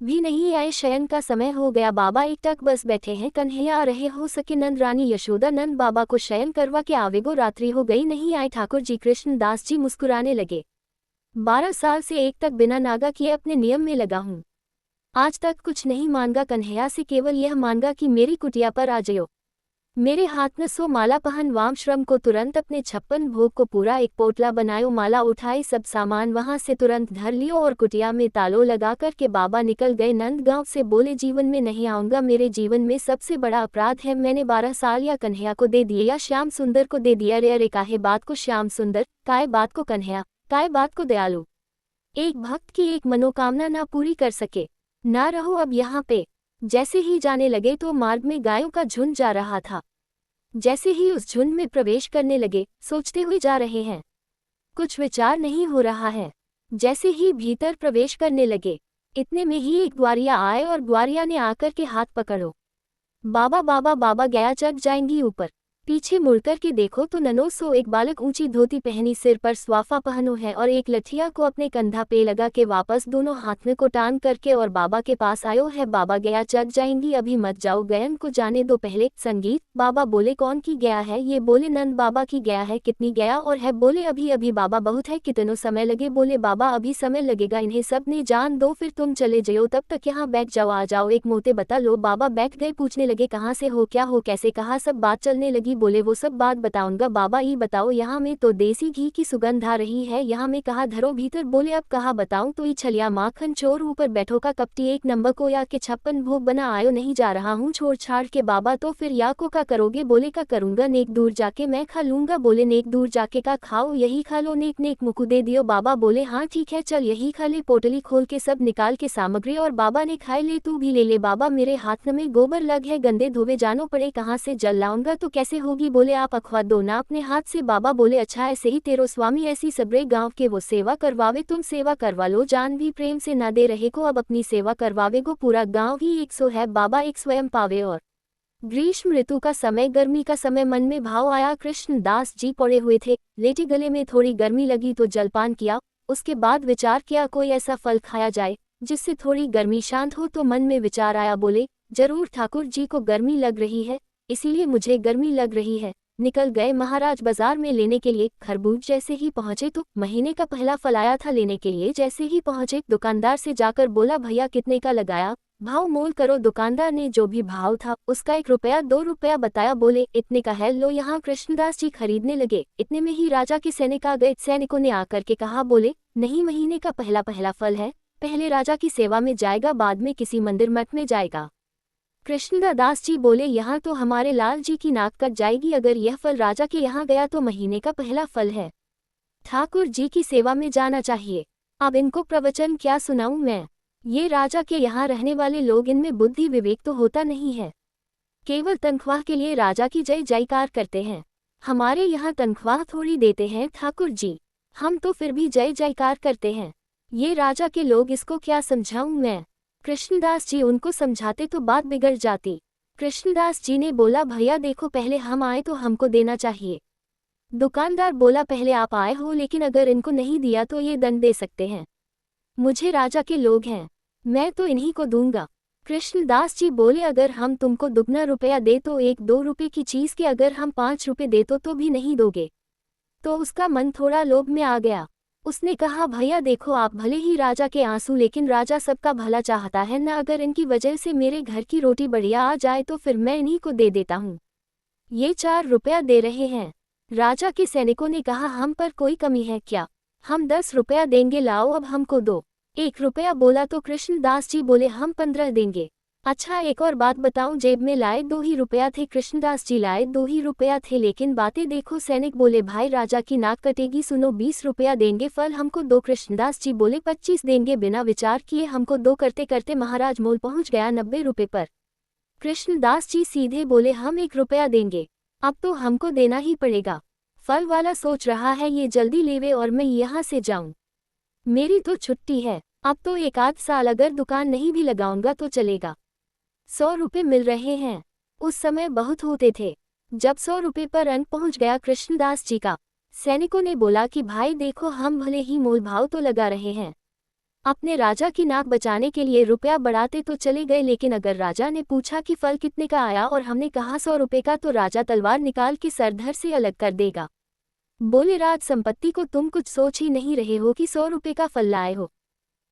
भी नहीं आए, शयन का समय हो गया, बाबा एकटक बस बैठे हैं, कन्हैया आ रहे हो सके, नंद रानी यशोदा नंद बाबा को शयन करवा के आवेगो, रात्रि हो गई नहीं आए ठाकुर जी। कृष्णदास जी मुस्कुराने लगे। 12 साल से एक तक बिना नागा किए अपने नियम में लगा हूँ। आज तक कुछ नहीं मांगा कन्हैया से, केवल यह मांगा कि मेरी कुटिया पर आ जाओ। मेरे हाथ में 100 माला पहन वाम श्रम को तुरंत अपने 56 भोग को पूरा एक पोटला बनायो, माला उठाई, सब सामान वहां से तुरंत धर लियो और कुटिया में तालो लगा कर के बाबा निकल गए। नंद गांव से बोले जीवन में नहीं आऊंगा, मेरे जीवन में सबसे बड़ा अपराध है, मैंने 12 साल या कन्हैया को दे दिए या श्याम सुंदर को दे दिया। अरे अरे काहे बात को श्याम सुंदर, काय बात को कन्हैया, काय बात को दयालु। एक भक्त की एक मनोकामना ना पूरी कर सके, ना रहो अब यहाँ पे। जैसे ही जाने लगे तो मार्ग में गायों का झुंड जा रहा था। जैसे ही उस झुंड में प्रवेश करने लगे, सोचते हुए जा रहे हैं, कुछ विचार नहीं हो रहा है। जैसे ही भीतर प्रवेश करने लगे, इतने में ही एक ग्वारिया आए और ग्वारिया ने आकर के हाथ पकड़ो। बाबा बाबा बाबा गया चढ़ जाएंगी ऊपर। पीछे मुड़कर के देखो तो ननोसो एक बालक ऊंची धोती पहनी, सिर पर स्वाफा पहनो है और एक लठिया को अपने कंधा पे लगा के वापस दोनों हाथ में को टान करके और बाबा के पास आयो है। बाबा गया चढ़ जाएंगी, अभी मत जाओ, गयन को जाने दो पहले। संगीत। बाबा बोले कौन की गया है? ये बोले नंद बाबा की गया है। कितनी गया और है? बोले अभी अभी। बाबा बहुत है, कितनो समय लगे? बोले बाबा अभी समय लगेगा, इन्हें सब ने जान दो, फिर तुम चले जाओ, तब तक यहाँ बैठ जाओ, आ जाओ एक मोते बता लो। बाबा बैठ गए, पूछने लगे कहाँ से हो, क्या हो, कैसे, कहा, सब बात चलने लगी। बोले वो सब बात बताऊंगा। बाबा ये बताओ, यहाँ में तो देसी घी की सुगंध आ रही है, यहाँ में कहा धरो भीतर। बोले अब कहा बताऊं तो ये छलिया माखन चोर ऊपर बैठो का कपटी, एक नंबर को या के 56 भोग बना आयो, नहीं जा रहा हूँ छोड़ छाड़ के। बाबा तो फिर या को का करोगे? बोले का करूंगा, नेक दूर जाके मैं खा लूंगा। बोले नेक दूर जाके का खाओ, यही खा लो, नेक नेक मुकु दे दियो। बाबा बोले हाँ ठीक है चल यही खा ले। पोटली खोल के सब निकाल के सामग्री और बाबा ने खाए, ले तू भी ले ले। बाबा मेरे हाथ में गोबर लग है, गंदे धोवे जानो पड़े, कहाँ से जल लाऊंगा तो कैसे होगी? बोले आप अखवा दो ना अपने हाथ से। बाबा बोले अच्छा ऐसे ही तेरो स्वामी ऐसी सबरे गांव के वो सेवा करवावे, तुम सेवा करवा लो, जान भी प्रेम से ना दे रहे को, अब अपनी सेवा करवावे को, पूरा गांव ही 100 है। बाबा एक स्वयं पावे। और ग्रीष्म ऋतु का समय, गर्मी का समय, मन में भाव आया। कृष्णदास जी पड़े हुए थे, लेटे, गले में थोड़ी गर्मी लगी तो जलपान किया। उसके बाद विचार किया कोई ऐसा फल खाया जाए जिससे थोड़ी गर्मी शांत हो। तो मन में विचार आया, बोले जरूर ठाकुर जी को गर्मी लग रही है, इसीलिए मुझे गर्मी लग रही है। निकल गए महाराज बाजार में लेने के लिए। खरबूज जैसे ही पहुंचे तो महीने का पहला फल आया था लेने के लिए। जैसे ही पहुंचे दुकानदार से जाकर बोला भैया कितने का लगाया, भाव मोल करो। दुकानदार ने जो भी भाव था उसका 1 रुपया 2 रुपया बताया। बोले इतने का है, लो यहाँ। कृष्णदास जी खरीदने लगे। इतने में ही राजा के सैनिक आ गए। सैनिकों ने आकर के कहा, बोले नहीं, महीने का पहला पहला फल है, पहले राजा की सेवा में जाएगा, बाद में किसी मंदिर मठ में जाएगा। कृष्णदास जी बोले यहाँ तो हमारे लाल जी की नाक कट जाएगी, अगर यह फल राजा के यहाँ गया तो महीने का पहला फल है, ठाकुर जी की सेवा में जाना चाहिए। अब इनको प्रवचन क्या सुनाऊं मैं? ये राजा के यहाँ रहने वाले लोग, इनमें बुद्धि विवेक तो होता नहीं है, केवल तनख्वाह के लिए राजा की जय जयकार करते हैं। हमारे यहाँ तनख्वाह थोड़ी देते हैं ठाकुर जी, हम तो फिर भी जय जयकार करते हैं। ये राजा के लोग, इसको क्या समझाऊं मैं? कृष्णदास जी उनको समझाते तो बात बिगड़ जाती। कृष्णदास जी ने बोला भैया देखो, पहले हम आए तो हमको देना चाहिए। दुकानदार बोला पहले आप आए हो, लेकिन अगर इनको नहीं दिया तो ये दंड दे सकते हैं। मुझे राजा के लोग हैं, मैं तो इन्हीं को दूंगा। कृष्णदास जी बोले अगर हम तुमको दुगना रुपया दे तो 1-2 रुपये की चीज के अगर हम 5 रुपये दे तो भी नहीं दोगे? तो उसका मन थोड़ा लोभ में आ गया। उसने कहा भैया देखो, आप भले ही राजा के आंसू, लेकिन राजा सबका भला चाहता है ना, अगर इनकी वजह से मेरे घर की रोटी बढ़िया आ जाए तो फिर मैं इन्हीं को दे देता हूँ। ये 4 रुपया दे रहे हैं। राजा के सैनिकों ने कहा हम पर कोई कमी है क्या, हम 10 रुपया देंगे, लाओ अब हमको दो। 1 रुपया बोला तो कृष्णदास जी बोले हम 15 देंगे। अच्छा एक और बात बताऊं, जेब में लाए 2 ही रुपया थे। कृष्णदास जी लाए 2 ही रुपया थे, लेकिन बातें देखो। सैनिक बोले भाई राजा की नाक कटेगी, सुनो 20 रुपया देंगे, फल हमको दो। कृष्णदास जी बोले 25 देंगे। बिना विचार किए हमको दो करते करते महाराज मोल पहुंच गया 90 रुपये पर। कृष्णदास जी सीधे बोले हम 1 रुपया देंगे, अब तो हमको देना ही पड़ेगा। फल वाला सोच रहा है ये जल्दी लेवे और मैं यहाँ से जाऊं, मेरी तो छुट्टी है, अब तो 1 आध साल अगर दुकान नहीं भी लगाऊंगा तो चलेगा। 100 रुपये मिल रहे हैं, उस समय बहुत होते थे। जब 100 रुपये पर अंक पहुंच गया कृष्णदास जी का, सैनिकों ने बोला कि भाई देखो हम भले ही मोल भाव तो लगा रहे हैं, अपने राजा की नाक बचाने के लिए रुपया बढ़ाते तो चले गए, लेकिन अगर राजा ने पूछा कि फल कितने का आया और हमने कहा 100 रुपये का, तो राजा तलवार निकाल के सरधर से अलग कर देगा। बोले, राज संपत्ति को तुम कुछ सोच ही नहीं रहे हो कि 100 रुपये का फल लाए हो।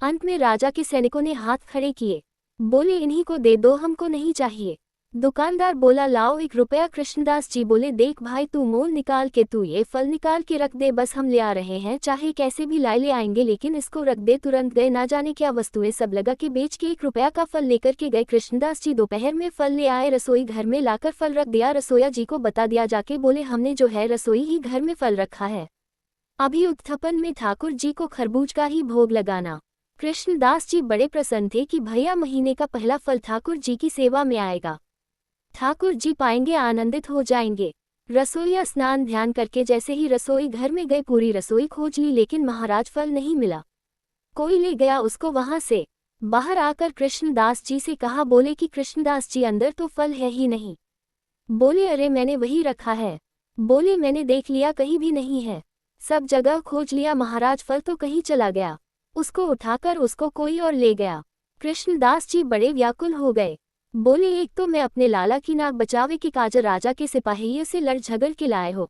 अंत में राजा के सैनिकों ने हाथ खड़े किए। बोले, इन्हीं को दे दो, हमको नहीं चाहिए। दुकानदार बोला, लाओ 1 रुपया। कृष्णदास जी बोले, देख भाई, तू मोल निकाल के तू ये फल निकाल के रख दे, बस हम ले आ रहे हैं, चाहे कैसे भी लाए ले आएंगे, लेकिन इसको रख दे। तुरंत गए, ना जाने क्या वस्तुएं सब लगा के बेच के 1 रुपया का फल लेकर के गए। कृष्णदास जी दोपहर में फल ले आए, रसोई घर में लाकर फल रख दिया। रसोईया जी को बता दिया जाके, बोले, हमने जो है रसोई ही घर में फल रखा है, अभी उत्थापन में ठाकुर जी को खरबूज का ही भोग लगाना। कृष्णदास जी बड़े प्रसन्न थे कि भैया महीने का पहला फल ठाकुर जी की सेवा में आएगा, ठाकुर जी पाएंगे, आनंदित हो जाएंगे। रसोईया स्नान ध्यान करके जैसे ही रसोई घर में गए, पूरी रसोई खोज ली, लेकिन महाराज फल नहीं मिला। कोई ले गया उसको वहां से। बाहर आकर कृष्णदास जी से कहा, बोले कि कृष्णदास जी, अंदर तो फल है ही नहीं। बोले, अरे मैंने वही रखा है। बोले, मैंने देख लिया, कहीं भी नहीं है, सब जगह खोज लिया महाराज, फल तो कहीं चला गया। उसको उठाकर उसको कोई और ले गया। कृष्णदास जी बड़े व्याकुल हो गए। बोले, एक तो मैं अपने लाला की नाक बचावे के काजर राजा के सिपाहियों से लड़ झगड़ के लाए हो,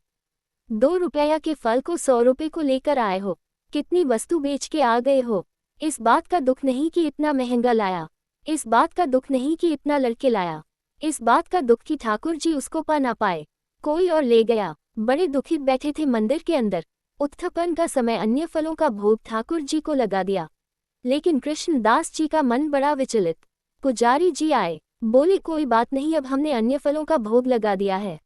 2 रुपया के फल को 100 रुपये को लेकर आए हो, कितनी वस्तु बेच के आ गए हो। इस बात का दुख नहीं कि इतना महंगा लाया, इस बात का दुख नहीं कि इतना लड़के लाया, इस बात का दुख कि ठाकुर जी उसको पा ना पाए, कोई और ले गया। बड़े दुखित बैठे थे मंदिर के अंदर। उत्थापन का समय, अन्य फलों का भोग ठाकुर जी को लगा दिया, लेकिन कृष्णदास जी का मन बड़ा विचलित। पुजारी जी आए, बोले, कोई बात नहीं, अब हमने अन्य फलों का भोग लगा दिया है,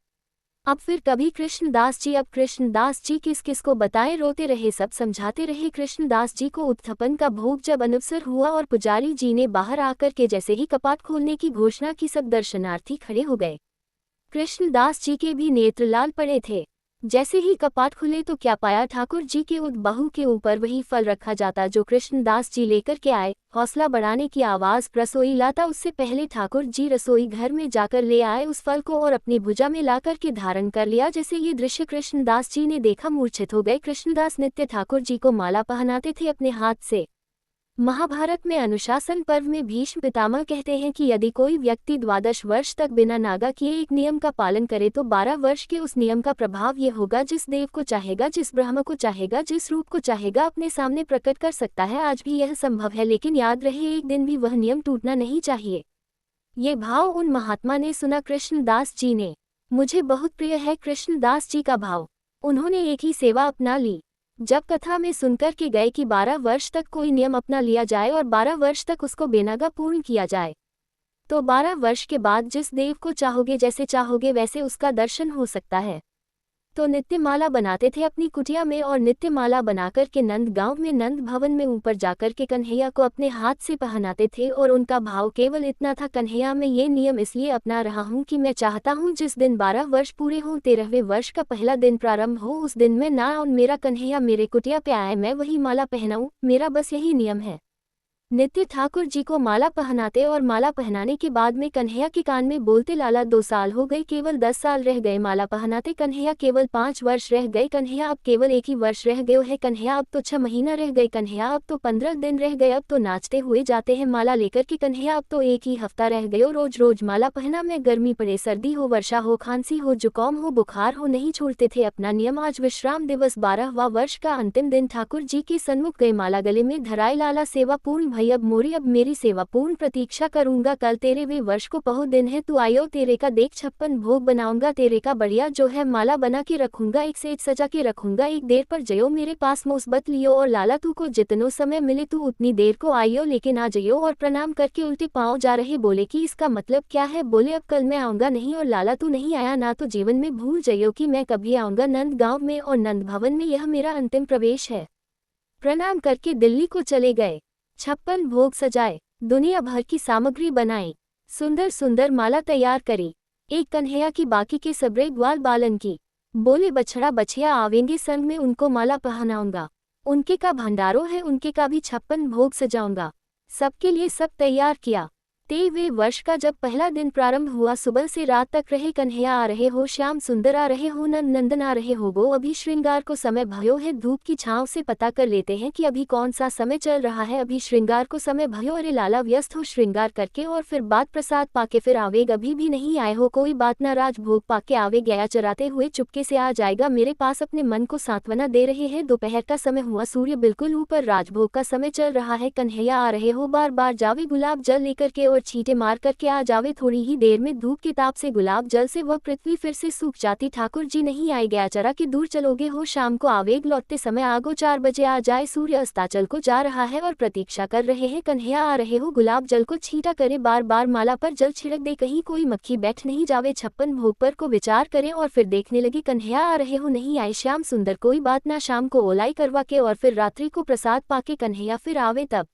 अब फिर कभी कृष्णदास जी। अब कृष्णदास जी किस किस को बताएं, रोते रहे, सब समझाते रहे कृष्णदास जी को। उत्थापन का भोग जब अनवसर हुआ और पुजारी जी ने बाहर आकर के जैसे ही कपाट खोलने की घोषणा की, सब दर्शनार्थी खड़े हो गए। कृष्णदास जी के भी नेत्र लाल पड़े थे। जैसे ही कपाट खुले तो क्या पाया, ठाकुर जी के उदबाहु के ऊपर वही फल रखा जाता जो कृष्णदास जी लेकर के आए। हौसला बढ़ाने की आवाज रसोई लाता, उससे पहले ठाकुर जी रसोई घर में जाकर ले आए उस फल को और अपनी भुजा में लाकर के धारण कर लिया। जैसे ये दृश्य कृष्णदास जी ने देखा, मूर्छित हो गए। कृष्णदास नित्य ठाकुर जी को माला पहनाते थे अपने हाथ से। महाभारत में अनुशासन पर्व में भीष्म पितामह कहते हैं कि यदि कोई व्यक्ति 12 वर्ष तक बिना नागा किए एक नियम का पालन करे तो 12 वर्ष के उस नियम का प्रभाव ये होगा, जिस देव को चाहेगा, जिस ब्रह्म को चाहेगा, जिस रूप को चाहेगा अपने सामने प्रकट कर सकता है। आज भी यह संभव है, लेकिन याद रहे, एक दिन भी वह नियम टूटना नहीं चाहिए। ये भाव उन महात्मा ने सुना कृष्णदास जी ने। मुझे बहुत प्रिय है कृष्णदास जी का भाव। उन्होंने एक ही सेवा अपना ली। जब कथा में सुनकर के गए कि 12 वर्ष तक कोई नियम अपना लिया जाए और 12 वर्ष तक उसको बेनागा पूर्ण किया जाए, तो 12 वर्ष के बाद जिस देव को चाहोगे, जैसे चाहोगे वैसे उसका दर्शन हो सकता है। तो नित्य माला बनाते थे अपनी कुटिया में और नित्य माला बनाकर के नंद गांव में नंद भवन में ऊपर जाकर के कन्हैया को अपने हाथ से पहनाते थे। और उनका भाव केवल इतना था, कन्हैया मैं ये नियम इसलिए अपना रहा हूँ कि मैं चाहता हूँ जिस दिन 12 वर्ष पूरे हों, 13वें वर्ष का पहला दिन प्रारंभ हो, उस दिन मैं ना और मेरा कन्हैया मेरे कुटिया पे आए, मैं वही माला पहनाऊँ। मेरा बस यही नियम है। नित्य ठाकुर जी को माला पहनाते और माला पहनाने के बाद में कन्हैया के कान में बोलते, लाला 2 साल हो गए, केवल 10 साल रह गए माला पहनाते। कन्हैया केवल 5 वर्ष रह गए। कन्हैया अब केवल 1 ही वर्ष रह गए है। कन्हैया अब तो 6 महीना रह गए। कन्हैया अब तो 15 दिन रह गए। अब तो नाचते हुए जाते हैं माला लेकर के। कन्हैया अब तो 1 ही हफ्ता रह गए। रोज रोज माला पहना मैं, गर्मी पड़े, सर्दी हो, वर्षा हो, खांसी हो, जुकाम हो, बुखार हो, नहीं छोड़ते थे अपना नियम। आज विश्राम दिवस, 12वां वर्ष का अंतिम दिन, ठाकुर जी के सन्मुख गए, माला गले में धराए, लाला सेवा पूर्ण भई, अब मेरी सेवा पूर्ण, प्रतीक्षा करूंगा, कल 13वें वर्ष को पहो दिन है, तू आयो, तेरे का देख 56 भोग बनाऊंगा, तेरे का बढ़िया जो है माला बना के रखूंगा, एक से एक सजा के रखूंगा। एक देर पर जयो मेरे पास मुस्बत लियो, और लाला तू को जितनो समय मिले तू उतनी देर को आइयो, लेकिन आ जइयो। और प्रणाम करके उल्टे पांव जा रहे। बोले कि इसका मतलब क्या है? बोले अब कल मैं आऊंगा नहीं, और लाला तू नहीं आया ना तो जीवन में भूल जइयो कि मैं कभी आऊंगा नंद गांव में और नंद भवन में, यह मेरा अंतिम प्रवेश है। प्रणाम करके दिल्ली को चले गए। 56 भोग सजाए, दुनिया भर की सामग्री बनाई, सुंदर सुंदर माला तैयार करी, एक कन्हैया की, बाकी के सबरे ग्वाल बालन की। बोले बछड़ा बछिया आवेंगे संग में, उनको माला पहनाऊंगा, उनके का भंडारो है, उनके का भी 56 भोग सजाऊंगा, सबके लिए सब तैयार किया। 23वें वर्ष का जब पहला दिन प्रारंभ हुआ, सुबह से रात तक रहे कन्हैया आ रहे हो, श्याम सुंदर आ रहे हो, नंदन आ रहे हो, गो अभी श्रृंगार को समय भयो है। धूप की छांव से पता कर लेते हैं कि अभी कौन सा समय चल रहा है। अभी श्रृंगार को समय भयो, अरे लाला व्यस्त हो श्रृंगार करके और फिर बाद प्रसाद पाके फिर आवेग, अभी भी नहीं आए हो, कोई बात ना, राज भोग पाके आवे, गया चराते हुए चुपके से आ जाएगा मेरे पास, अपने मन को सांत्वना दे रहे हैं। दोपहर का समय हुआ, सूर्य बिल्कुल ऊपर, राजभोग का समय चल रहा है, कन्हैया आ रहे हो, बार बार जावे गुलाब जल लेकर के और छींटे मार करके आ जावे। थोड़ी ही देर में धूप के ताप से गुलाब जल से वह पृथ्वी फिर से सूख जाती। ठाकुर जी नहीं आए, गया चरा के दूर चलोगे हो, शाम को आवेग लौटते समय आगो 4 बजे आ जाए। सूर्य अस्ताचल को जा रहा है और प्रतीक्षा कर रहे हैं, कन्हैया आ रहे हो, गुलाब जल को छींटा करे, बार बार माला पर जल छिड़क दे, कहीं कोई मक्खी बैठ नहीं जावे। 56 भोग पर को विचार करें और फिर देखने लगे कन्हैया आ रहे हो, नहीं आए श्याम सुंदर, कोई बात ना, शाम को ओलाई करवा के और फिर रात्रि को प्रसाद पाके कन्हैया फिर आवे, तब